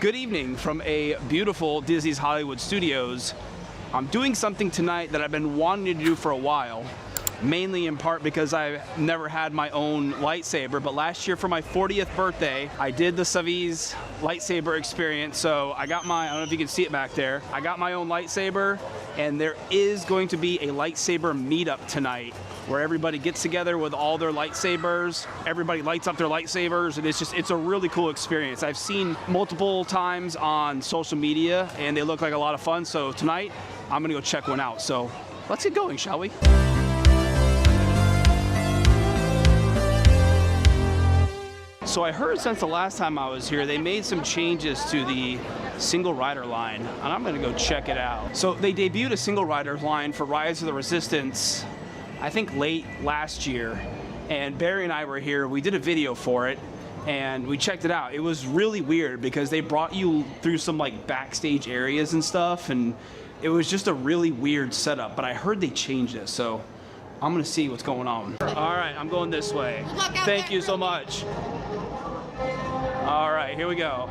Good evening from a beautiful Disney's Hollywood Studios. I'm doing something tonight that I've been wanting to do for a while, mainly in part because I've never had my own lightsaber, but last year for my 40th birthday, I did the Savi's lightsaber experience, so I got I don't know if you can see it back there, I got my own lightsaber, and there is going to be a lightsaber meetup tonight, where everybody gets together with all their lightsabers, everybody lights up their lightsabers, and it's a really cool experience. I've seen multiple times on social media, and they look like a lot of fun, so tonight, I'm gonna go check one out. So let's get going, shall we? So I heard since the last time I was here, they made some changes to the single rider line, and I'm gonna go check it out. So they debuted a single rider line for Rise of the Resistance, I think late last year, and Barry and I were here, we did a video for it, and we checked it out. It was really weird because they brought you through some like backstage areas and stuff, and it was just a really weird setup, but I heard they changed it, so I'm gonna see what's going on. All right, I'm going this way. Thank you so much. All right, here we go.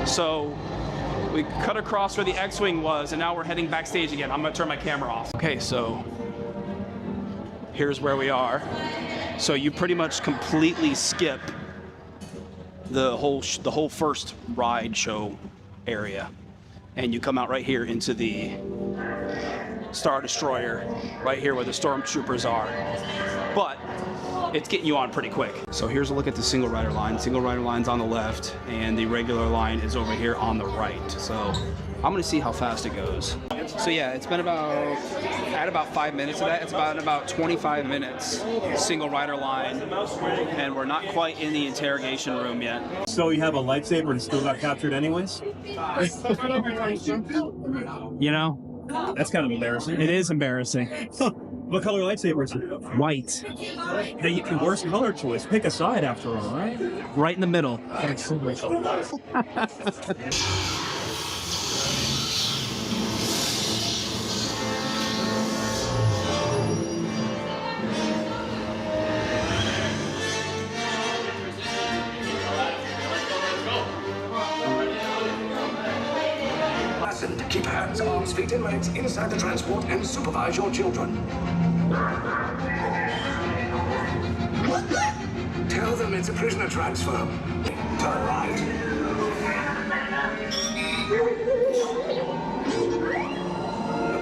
So we cut across where the X-Wing was, and now we're heading backstage again. I'm gonna turn my camera off. Okay, so here's where we are. So you pretty much completely skip the whole first ride show area, and you come out right here into the Star Destroyer, right here where the Stormtroopers are. But it's getting you on pretty quick. So here's a look at the single rider line. Single rider line's on the left, and the regular line is over here on the right. So I'm gonna see how fast it goes. So yeah, it's been about 5 minutes of that. It's about 25 minutes, single rider line, and we're not quite in the interrogation room yet. So you have a lightsaber and still got captured anyways? You know? That's kind of embarrassing. It is embarrassing. What color lightsaber is it? White. The worst color choice. Pick a side after all, right? Right in the middle. Keep hands, arms, feet, and legs inside the transport and supervise your children. Tell them it's a prisoner transfer. Turn right. A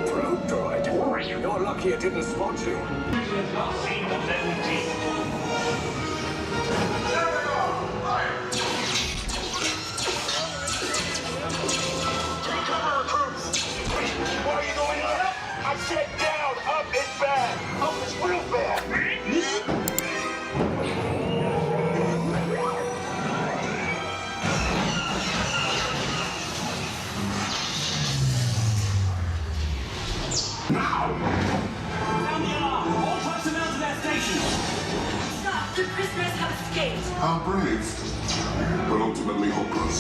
probe droid. You're lucky it didn't spot you. Sit down! Up is bad! Up is real bad! Now! Sound the alarm! All personnel to that station! Stop! The prisoners have escaped! How brave, but ultimately hopeless.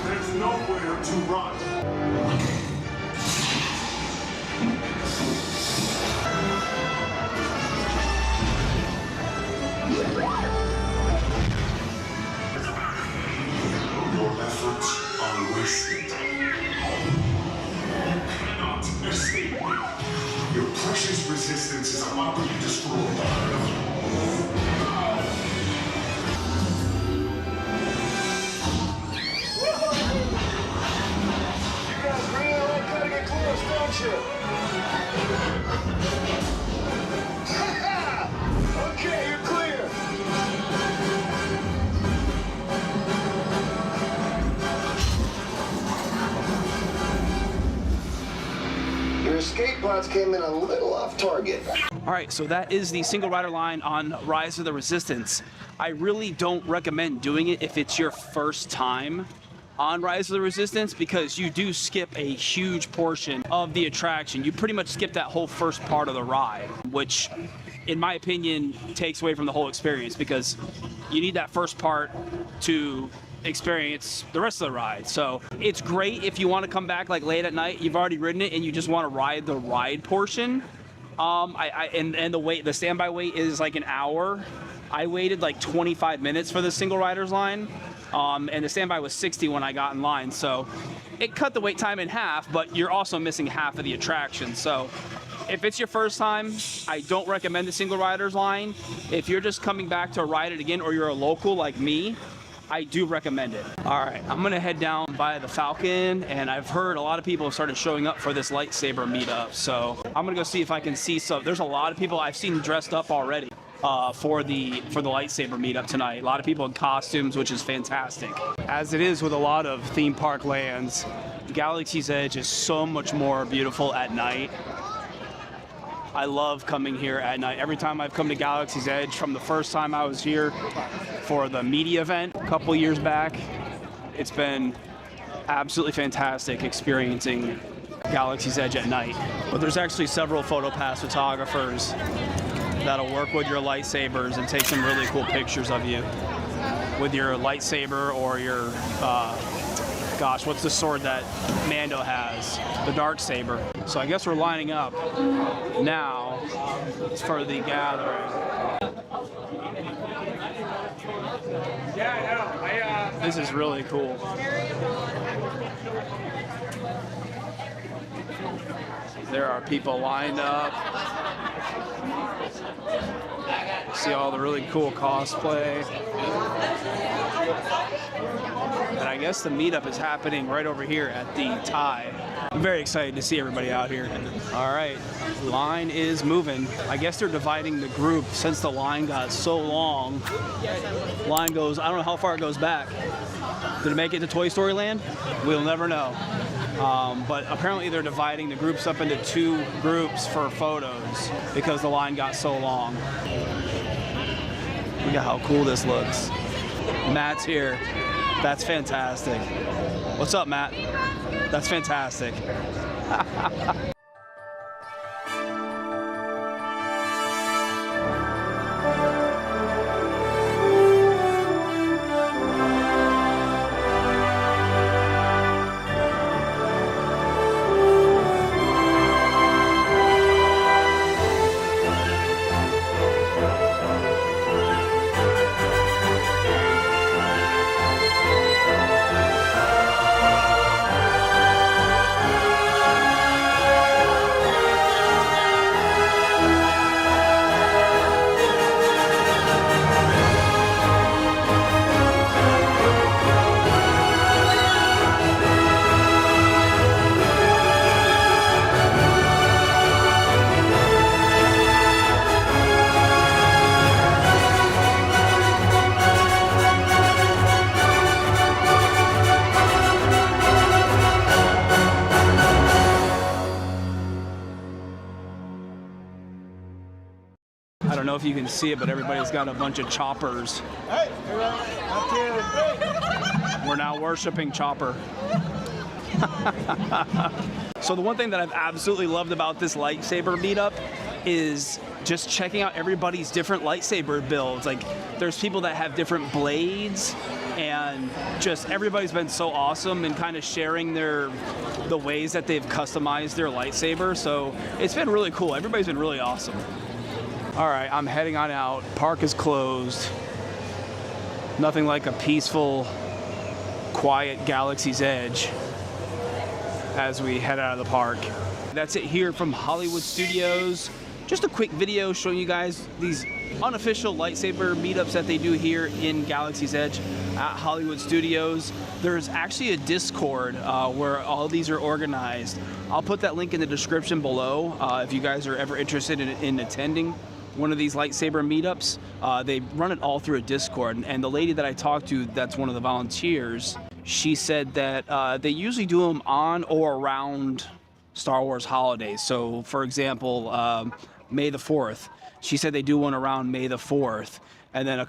There's nowhere to run! Your efforts are wasted. You cannot escape me. Your precious resistance is about to be destroyed. You guys really like cutting it close, don't you? Okay, you're clear. Your escape pods came in a little off target. All right, so that is the single rider line on Rise of the Resistance. I really don't recommend doing it if it's your first time on Rise of the Resistance, because you do skip a huge portion of the attraction. You pretty much skip that whole first part of the ride, which in my opinion takes away from the whole experience, because you need that first part to experience the rest of the ride. So it's great if you want to come back like late at night, you've already ridden it and you just want to ride the ride portion. And the standby wait is like an hour. I waited like 25 minutes for the single riders line. and the standby was 60 when I got in line. So it cut the wait time in half, but you're also missing half of the attraction. So if it's your first time, I don't recommend the single riders line. If you're just coming back to ride it again, or you're a local like me, I do recommend it. All right, I'm gonna head down via the Falcon, and I've heard a lot of people have started showing up for this lightsaber meetup. So I'm gonna go see if I can see some. There's a lot of people I've seen dressed up already for the lightsaber meetup tonight. A lot of people in costumes, which is fantastic. As it is with a lot of theme park lands, Galaxy's Edge is so much more beautiful at night. I love coming here at night. Every time I've come to Galaxy's Edge, from the first time I was here for the media event a couple years back, it's been absolutely fantastic experiencing Galaxy's Edge at night. But there's actually several PhotoPass photographers that'll work with your lightsabers and take some really cool pictures of you with your lightsaber or your, gosh, what's the sword that Mando has? The dark saber. So I guess we're lining up now for the gathering. This is really cool. There are people lined up. See all the really cool cosplay. And I guess the meetup is happening right over here at the tie. I'm very excited to see everybody out here. All right, line is moving. I guess they're dividing the group since the line got so long. Line goes, I don't know how far it goes back. Did it make it to Toy Story Land? We'll never know. But apparently they're dividing the groups up into 2 groups for photos because the line got so long. Look at how cool this looks. Matt's here. That's fantastic. What's up, Matt? That's fantastic. I don't know if you can see it, but everybody's got a bunch of choppers. We're now worshiping Chopper. So the one thing that I've absolutely loved about this lightsaber meetup is just checking out everybody's different lightsaber builds. Like, there's people that have different blades, and just everybody's been so awesome and kind of sharing the ways that they've customized their lightsaber. So it's been really cool. Everybody's been really awesome. All right, I'm heading on out. Park is closed. Nothing like a peaceful, quiet Galaxy's Edge as we head out of the park. That's it here from Hollywood Studios. Just a quick video showing you guys these unofficial lightsaber meetups that they do here in Galaxy's Edge at Hollywood Studios. There's actually a Discord where all these are organized. I'll put that link in the description below if you guys are ever interested in attending one of these lightsaber meetups. They run it all through a Discord, and the lady that I talked to that's one of the volunteers, she said that they usually do them on or around Star Wars holidays. So for example, May the 4th, she said they do one around May the 4th, and then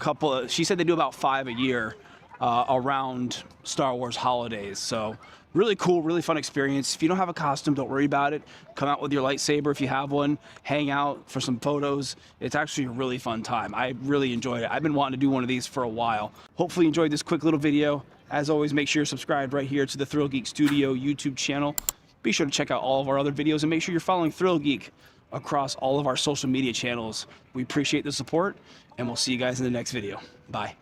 she said they do about 5 a year around Star Wars holidays. So really cool, really fun experience. If you don't have a costume, don't worry about it. Come out with your lightsaber if you have one, hang out for some photos. It's actually a really fun time. I really enjoyed it. I've been wanting to do one of these for a while. Hopefully you enjoyed this quick little video. As always, make sure you're subscribed right here to the ThrillGeek Studio YouTube channel. Be sure to check out all of our other videos and make sure you're following ThrillGeek across all of our social media channels. We appreciate the support, and we'll see you guys in the next video. Bye.